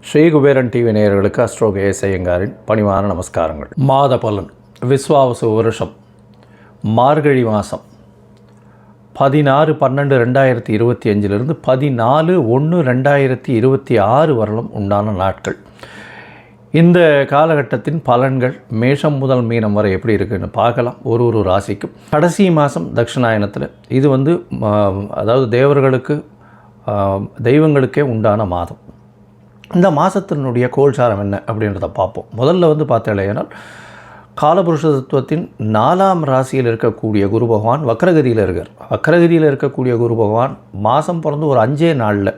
Sri Kuberan TV நேயர்களுக்கு astro KS ஐயங்காரின் பணிவான நமஸ்காரங்கள். மாத பலன் விஸ்வாவசு வருஷம் மார்கழி மாதம் 16/12/2025 14/1/2026 வரலும் உண்டான நாட்கள். இந்த காலகட்டத்தின் பலன்கள் மேஷம் முதல் மீனம் வரை எப்படி இருக்குன்னு பார்க்கலாம். ஒரு ராசிக்கும் கடைசி மாதம் தட்சிணாயனத்தில் இது அதாவது தேவர்களுக்கு தெய்வங்களுக்கே உண்டான மாதம். இந்த மாதத்தினுடைய கோல்சாரம் என்ன அப்படின்றத பார்ப்போம். முதல்ல பார்த்தேனால் காலபுருஷ தத்துவத்தின் 4ஆம் ராசியில் இருக்கக்கூடிய குரு பகவான் வக்ரகதியில் இருக்கார். வக்ரகதியில் இருக்கக்கூடிய குரு பகவான் மாதம் பிறந்து ஒரு 5 நாளில்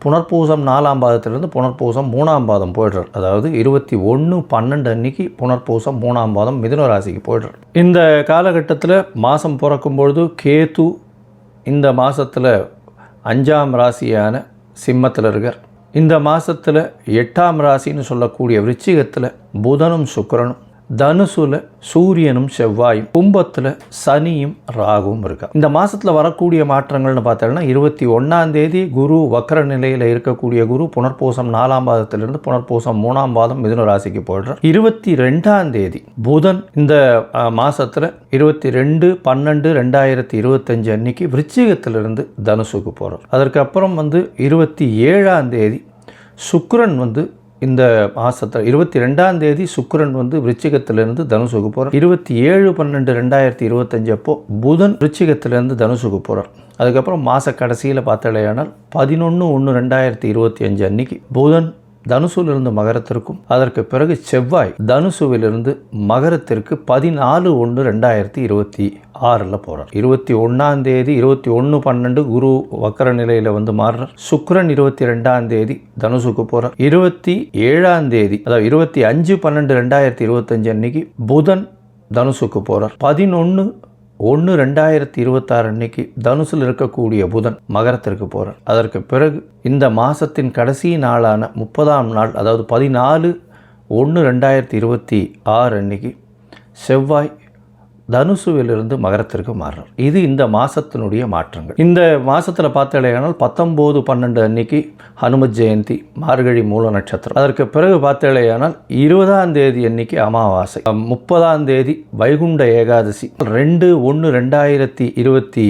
புனர்பூசம் 4ஆம் பாதத்திலிருந்து புனர்பூசம் 3ஆம் பாதம் போய்டுறார். அதாவது 21/12 அன்னைக்கு புனர்பூசம் 3ஆம் பாதம் மிதுன ராசிக்கு போய்டுறார். இந்த காலகட்டத்தில் மாதம் பிறக்கும்பொழுது கேது இந்த மாதத்தில் 5ஆம் ராசியான சிம்மத்தில் இருக்கார். இந்த மாதத்தில் 8ஆம் ராசின்னு சொல்லக்கூடிய விருச்சிகத்தில் புதனும் சுக்கிரனும், தனுசுல சூரியனும் செவ்வாயும், கும்பத்தில் சனியும் ராகுவும் இருக்கா. இந்த மாதத்தில் வரக்கூடிய மாற்றங்கள்னு பார்த்தோம்னா 21ஆம் தேதி குரு வக்ர நிலையில் இருக்கக்கூடிய குரு புனர்பூசம் 4ஆம் பாதத்திலிருந்து புனர்பூசம் 3ஆம் பாதம் மிதுன ராசிக்கு போய்டுறார். 22ஆம் தேதி புதன் இந்த மாதத்தில் 22/12/2025 அன்னைக்கு விருச்சிகத்திலிருந்து தனுசுக்கு போகிறார். அதற்கப்புறம் 27ஆம் தேதி சுக்கிரன் இந்த மாதத்தில் 22ஆம் தேதி சுக்கிரன் விருச்சிகத்திலிருந்து தனுசுக்கு போகிறார். 27/12/2025 அப்போ புதன் விருச்சிகத்திலிருந்து தனுசுக்கு போகிறார். அதுக்கப்புறம் மாத கடைசியில் பார்த்தாலேயானால் 11/1/2025 அன்னைக்கு புதன் தனுசுவிலிருந்து மகரத்திற்கும், அதற்கு பிறகு செவ்வாய் தனுசுவிலிருந்து மகரத்திற்கு 14/1/2026 போகிறார். 21ஆம் தேதி 21/12 குரு வக்கர நிலையில் மாறுறார். சுக்கிரன் 22ஆம் தேதி தனுசுக்கு போகிறார். 27ஆம் தேதி அதாவது 25/12/2025 அன்னைக்கு புதன் தனுசுக்கு போகிறார். 11/1/2026 அன்னைக்கு தனுசில் இருக்கக்கூடிய புதன் மகரத்திற்கு போகிறார். அதற்கு பிறகு இந்த மாதத்தின் கடைசி நாளான 30ஆம் நாள் அதாவது 14/1/2026 அன்னைக்கு செவ்வாய் தனுசுவிலிருந்து மகரத்திற்கு மாறுறார். இது இந்த மாதத்தினுடைய மாற்றங்கள். இந்த மாதத்தில் பார்த்தாலேயானால் 19/12 அன்னைக்கு ஹனுமத் ஜெயந்தி, மார்கழி மூல நட்சத்திரம். அதற்கு பிறகு பார்த்தாலேயானால் 20ஆம் தேதி அன்னைக்கு அமாவாசை, 30ஆம் தேதி வைகுண்ட ஏகாதசி, 2/1/2026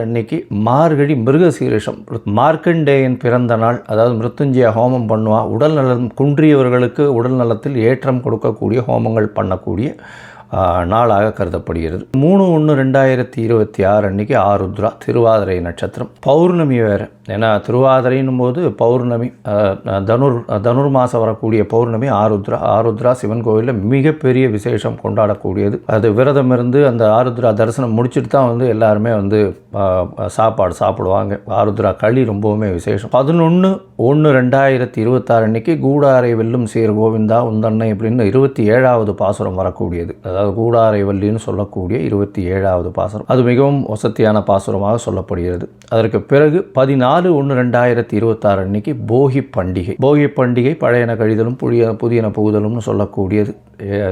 அன்னைக்கு மார்கழி மிருகசீரிஷம். மார்க்கண்டேயன் பிறந்த நாள், அதாவது மிருத்துஞ்சய ஹோமம் பண்ணுவா. உடல் நலம் குன்றியவர்களுக்கு உடல் நலத்தில் ஏற்றம் கொடுக்கக்கூடிய ஹோமங்கள் பண்ணக்கூடிய நாளாக கருதப்படுகிறது. 3/1/2026 அன்னைக்கு ஆருத்ரா, திருவாதிரை நட்சத்திரம், பௌர்ணமி வேறு. ஏன்னா திருவாதிரைன்னும் போது பௌர்ணமி, தனுர்மாசம் வரக்கூடிய பௌர்ணமி ஆருத்ரா சிவன் கோவிலில் மிகப்பெரிய விசேஷம் கொண்டாடக்கூடியது. அது விரதம் இருந்து அந்த ஆருத்ரா தரிசனம் முடிச்சுட்டு தான் எல்லாருமே சாப்பாடு சாப்பிடுவாங்க. ஆருத்ரா களி ரொம்பவுமே விசேஷம். 11/1/2026 அன்னைக்கு கூடாரை வெல்லும் சீர் கோவிந்தா உந்தன்னை அப்படின்னு 27வது பாசுரம் வரக்கூடியது. அதாவது கூடாரை வள்ளின்னு சொல்லக்கூடிய 27வது பாசுரம். அது மிகவும் வசதியான பாசுரமாக சொல்லப்படுகிறது. அதற்கு பிறகு 14/1/2026 அன்னைக்கு போகி பண்டிகை. போகி பண்டிகை பழையன கழிதலும் புதியன புகுதலும்னு சொல்லக்கூடியது.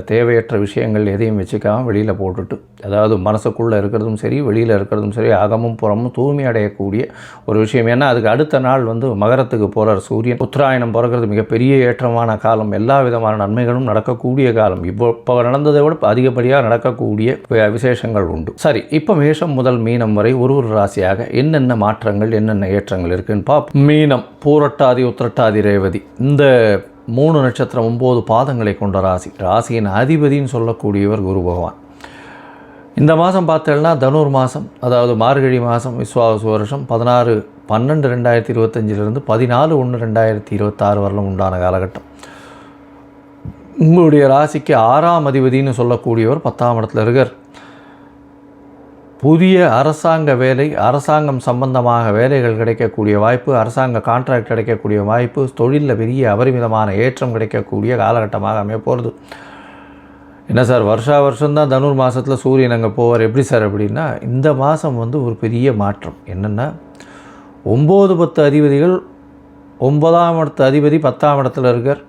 தேவையற்ற விஷயங்கள் எதையும் வச்சுக்காமல் வெளியில் போட்டுட்டு, அதாவது மனசுக்குள்ளே இருக்கிறதும் சரி வெளியில் இருக்கிறதும் சரி அகமும் புறமும் தூய்மை அடையக்கூடிய ஒரு விஷயம். ஏன்னா அதுக்கு அடுத்த நாள் மகரத்துக்கு போகிறார் சூரியன். உத்தராயணம் பிறக்கிறது மிகப்பெரிய ஏற்றமான காலம். எல்லா விதமான நன்மைகளும் நடக்கக்கூடிய காலம். இப்போ நடந்ததை விட அதிகப்படியாக நடக்கக்கூடிய விசேஷங்கள் உண்டு. சரி, இப்போ மேஷம் முதல் மீனம் வரை ஒரு ராசியாக என்னென்ன மாற்றங்கள் என்னென்ன ஏற்றங்கள் இருக்குன்னு பார்ப்போம். மீனம் பூரட்டாதி உத்திரட்டாதி ரேவதி இந்த 3 நட்சத்திரம் 9 பாதங்களை கொண்ட ராசி. ராசியின் அதிபதினு சொல்லக்கூடியவர் குரு பகவான். இந்த மாதம் பார்த்தேன்னா தனுர் மாதம், அதாவது மார்கழி மாதம், விஸ்வாவசு வருஷம் 16/12/2025 14/1/2026 வரலும் உண்டான காலகட்டம். உங்களுடைய ராசிக்கு 6ஆம் அதிபதினு சொல்லக்கூடியவர் 10ஆம் இடத்துல இருக்கார். புதிய அரசாங்க வேலை, அரசாங்கம் சம்பந்தமாக வேலைகள் கிடைக்கக்கூடிய வாய்ப்பு, அரசாங்க கான்ட்ராக்ட் கிடைக்கக்கூடிய வாய்ப்பு, தொழிலில் பெரிய அபரிமிதமான ஏற்றம் கிடைக்கக்கூடிய காலகட்டமாக அமைய போகிறது. என்ன சார் வருஷம்தான் தனுர் மாதத்தில் சூரியன் அங்கே போவார், எப்படி சார் அப்படின்னா, இந்த மாதம் ஒரு பெரிய மாற்றம் என்னென்னா 9, 10 அதிபதிகள் 9ஆம் இடத்து அதிபதி 10ஆம் இடத்துல இருக்கார்.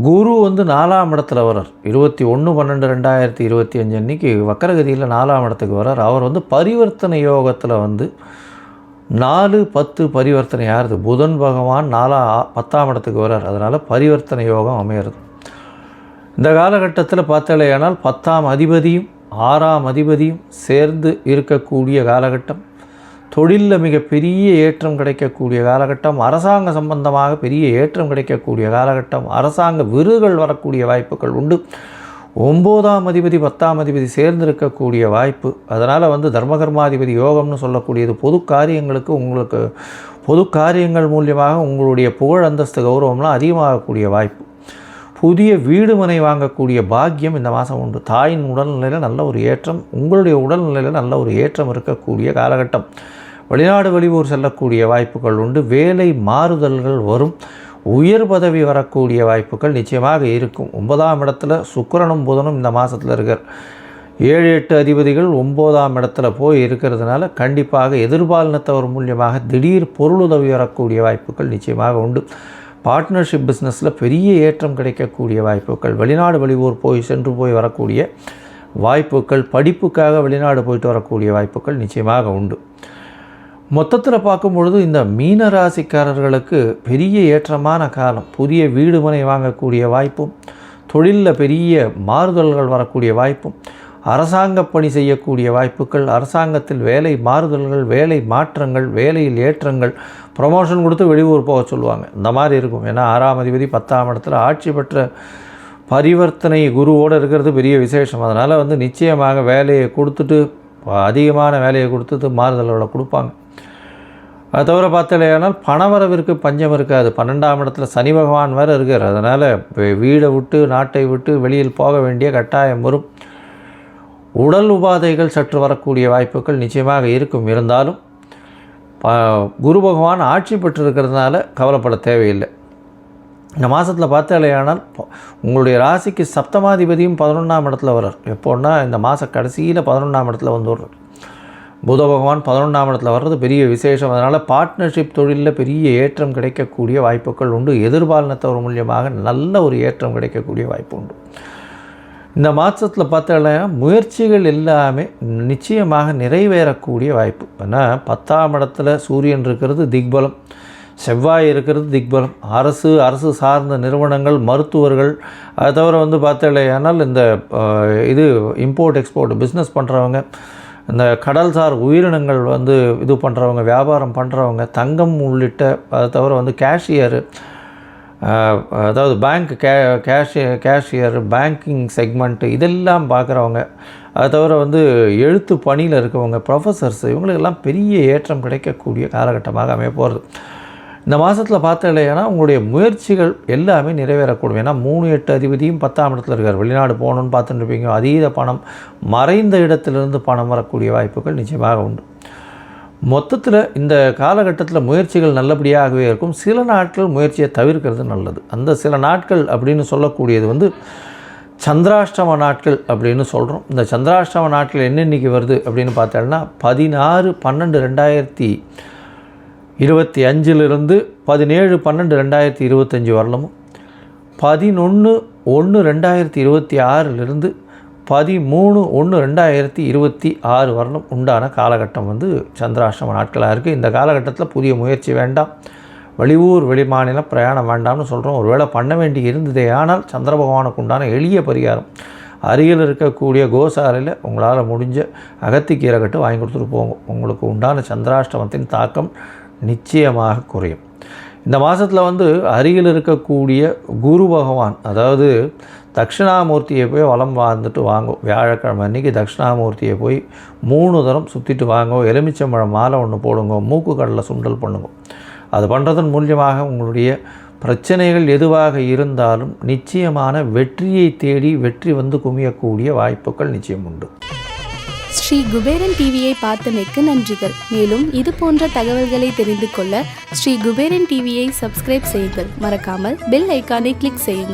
குரு வந்து 4ஆம் இடத்துல வரார். 21/12/2025 அன்றைக்கி வக்கரகதியில் 4ஆம் இடத்துக்கு வரார். அவர் வந்து பரிவர்த்தனை யோகத்தில் வந்து 4-10 பரிவர்த்தனை ஆகுது. புதன் பகவான் 10ஆம் இடத்துக்கு வரார். அதனால் பரிவர்த்தனை யோகம் அமையிறது. இந்த காலகட்டத்தில் பார்த்தாலேயானால் 10ஆம் அதிபதியும் 6ஆம் அதிபதியும் சேர்ந்து இருக்கக்கூடிய காலகட்டம். தொழிலில் மிகப்பெரிய ஏற்றம் கிடைக்கக்கூடிய காலகட்டம். அரசாங்க சம்பந்தமாக பெரிய ஏற்றம் கிடைக்கக்கூடிய காலகட்டம். அரசாங்க விருதுகள் வரக்கூடிய வாய்ப்புகள் உண்டு. 9ஆம் அதிபதி 10ஆம் அதிபதி சேர்ந்து இருக்கக்கூடிய வாய்ப்பு. அதனால் வந்து தர்மகர்மாதிபதி யோகம்னு சொல்லக்கூடியது பொது காரியங்களுக்கு உங்களுக்கு பொது காரியங்கள் மூலியமாக உங்களுடைய புகழ் அந்தஸ்து கௌரவம்லாம் அதிகமாகக்கூடிய வாய்ப்பு. புதிய வீடு மனை வாங்கக்கூடிய பாக்கியம் இந்த மாதம் உண்டு. தாயின் உடல்நிலையில் நல்ல ஒரு ஏற்றம், உங்களுடைய உடல்நிலையில் நல்ல ஒரு ஏற்றம் இருக்கக்கூடிய காலகட்டம். வெளிநாடு வெளியூர் செல்லக்கூடிய வாய்ப்புகள் உண்டு. வேலை மாறுதல்கள் வரும். உயர் பதவி வரக்கூடிய வாய்ப்புகள் நிச்சயமாக இருக்கும். 9ஆம் இடத்துல சுக்கிரனும் புதனும் இந்த மாதத்தில் இருக்கார். 7-8 அதிபதிகள் 9ஆம் இடத்துல போய் இருக்கிறதுனால கண்டிப்பாக எதிர்பாலினத்தவர் மூலியமாக திடீர் பொருளுதவி வரக்கூடிய வாய்ப்புகள் நிச்சயமாக உண்டு. பார்ட்னர்ஷிப் பிஸ்னஸில் பெரிய ஏற்றம் கிடைக்கக்கூடிய வாய்ப்புகள். வெளிநாடு வெளியூர் சென்று போய் வரக்கூடிய வாய்ப்புகள். படிப்புக்காக வெளிநாடு போயிட்டு வரக்கூடிய வாய்ப்புகள் நிச்சயமாக உண்டு. மொத்தத்தில் பார்க்கும் பொழுது இந்த மீன ராசிக்காரர்களுக்கு பெரிய ஏற்றமான காலம். புதிய வீடு மனை வாங்கக்கூடிய வாய்ப்பும், தொழிலில் பெரிய மாறுதல்கள் வரக்கூடிய வாய்ப்பும், அரசாங்க பணி செய்யக்கூடிய வாய்ப்புகள், அரசாங்கத்தில் வேலை மாறுதல்கள், வேலை மாற்றங்கள், வேலையில் ஏற்றங்கள், ப்ரமோஷன் கொடுத்து வெளியூர் போக சொல்லுவாங்க. இந்த மாதிரி இருக்கும். ஏன்னா 6ஆம் அதிபதி 10ஆம் இடத்துல ஆட்சி பெற்ற பரிவர்த்தனை குருவோடு இருக்கிறது பெரிய விசேஷம். அதனால் வந்து நிச்சயமாக வேலையை கொடுத்துட்டு அதிகமான வேலையை கொடுத்துட்டு மாறுதல்களை கொடுப்பாங்க. அது தவிர பார்த்தாலேயானால் பணவரவிற்கு பஞ்சம் இருக்காது. 12ஆம் இடத்துல சனி பகவான் வேறு இருக்கார். அதனால் வீடை விட்டு நாட்டை விட்டு வெளியில் போக வேண்டிய கட்டாயம் வரும். உடல் உபாதைகள் சற்று வரக்கூடிய வாய்ப்புகள் நிச்சயமாக இருக்கும். இருந்தாலும் குரு பகவான் ஆட்சி பெற்றிருக்கிறதுனால கவலைப்பட தேவையில்லை. இந்த மாதத்தில் பார்த்தாலேயானால் உங்களுடைய ராசிக்கு சப்தமாதிபதியும் 11ஆம் இடத்துல வர்றார். எப்போன்னா இந்த மாத கடைசியில் 11ஆம் இடத்துல வந்து வர்றார். புத பகவான் 11ஆம் இடத்துல வர்றது பெரிய விசேஷம். அதனால் பார்ட்னர்ஷிப் தொழிலில் பெரிய ஏற்றம் கிடைக்கக்கூடிய வாய்ப்புகள் உண்டு. எதிர்பாலினத்தவர் மூலியமாக நல்ல ஒரு ஏற்றம் கிடைக்கக்கூடிய வாய்ப்பு உண்டு. இந்த மாதத்தில் பார்த்தாலே முயற்சிகள் எல்லாமே நிச்சயமாக நிறைவேறக்கூடிய வாய்ப்பு. ஏன்னா 10ஆம் இடத்துல சூரியன் இருக்கிறது திக்பலம், செவ்வாய் இருக்கிறது திக்பலம். அரசு சார்ந்த நிறுவனங்கள், மருத்துவர்கள், அதை தவிர வந்து பார்த்தாலேயானால் இந்த இம்போர்ட் எக்ஸ்போர்ட் பிஸ்னஸ் பண்ணுறவங்க, இந்த கடல்சார் உயிரினங்கள் வந்து இது பண்ணுறவங்க, வியாபாரம் பண்ணுறவங்க, தங்கம் உள்ளிட்ட, அதை தவிர வந்து கேஷியரு, அதாவது பேங்க் கேஷியர், பேங்கிங் செக்மெண்ட்டு இதெல்லாம் பார்க்குறவங்க, அதை தவிர வந்து எழுத்து பணியில் இருக்கவங்க, ப்ரொஃபஸர்ஸ், இவங்களுக்கெல்லாம் பெரிய ஏற்றம் கிடைக்கக்கூடிய காலகட்டமாக அமைய போகிறது. இந்த மாதத்தில் பார்த்தாலேனா உங்களுடைய முயற்சிகள் எல்லாமே நிறைவேறக்கூடும். ஏன்னா 3-8 அதிபதியும் 10ஆம் இடத்துல இருக்கார். வெளிநாடு போகணுன்னு பார்த்துட்டு இருப்பீங்க. அதீத பணம், மறைந்த இடத்திலிருந்து பணம் வரக்கூடிய வாய்ப்புகள் நிச்சயமாக உண்டு. மொத்தத்தில் இந்த காலகட்டத்தில் முயற்சிகள் நல்லபடியாகவே இருக்கும். சில நாட்கள் முயற்சியை தவிர்க்கிறது நல்லது. அந்த சில நாட்கள் அப்படின்னு சொல்லக்கூடியது வந்து சந்திராஷ்டம நாட்கள் அப்படின்னு சொல்கிறோம். இந்த சந்திராஷ்டம நாட்கள் என்னென்னைக்கு வருது அப்படின்னு பார்த்தோம்னா 16-12-2025 17-12-2025 வரலமும், 11-1-2026 13-1-2026 வரலும் உண்டான காலகட்டம் வந்து சந்திராஷ்டம நாட்களாக இருக்குது. இந்த காலகட்டத்தில் புதிய முயற்சி வேண்டாம், வெளியூர் வெளிமாநிலம் பிரயாணம் வேண்டாம்னு சொல்கிறோம். ஒருவேளை பண்ண வேண்டி இருந்ததே ஆனால் சந்திர பகவானுக்கு உண்டான எளிய பரிகாரம், அருகில் இருக்கக்கூடிய கோசாலையில் உங்களால் முடிஞ்ச அகத்திக்கீரை கட்டு வாங்கி கொடுத்துட்டு போங்க. உங்களுக்கு உண்டான சந்திராஷ்டமத்தின் தாக்கம் நிச்சயமாக குறையும். இந்த மாதத்தில் வந்து அருகில் இருக்கக்கூடிய குரு பகவான், அதாவது தட்சிணாமூர்த்தியை போய் வலம் வந்துட்டு வாங்கும். வியாழக்கிழமை அன்றைக்கி தட்சிணாமூர்த்தியை போய் 3 தரம் சுற்றிட்டு வாங்க. எலுமிச்சம்பழம் மாலை ஒன்று போடுங்க. மூக்கு கடலை சுண்டல் பண்ணுங்க. அது பண்ணுறதன் மூலியமாக உங்களுடைய பிரச்சனைகள் எதுவாக இருந்தாலும் நிச்சயமான வெற்றியை தேடி வெற்றி வந்து குமியக்கூடிய வாய்ப்புகள் நிச்சயம் உண்டு. ஸ்ரீ குபேரன் டிவியை பார்த்தமைக்கு நன்றிகள். மேலும் இது போன்ற தகவல்களை தெரிந்து கொள்ள ஸ்ரீ குபேரன் டிவியை சப்ஸ்கிரைப் செய்யுங்கள். மறக்காமல் பெல் ஐக்கானை கிளிக் செய்யுங்கள்.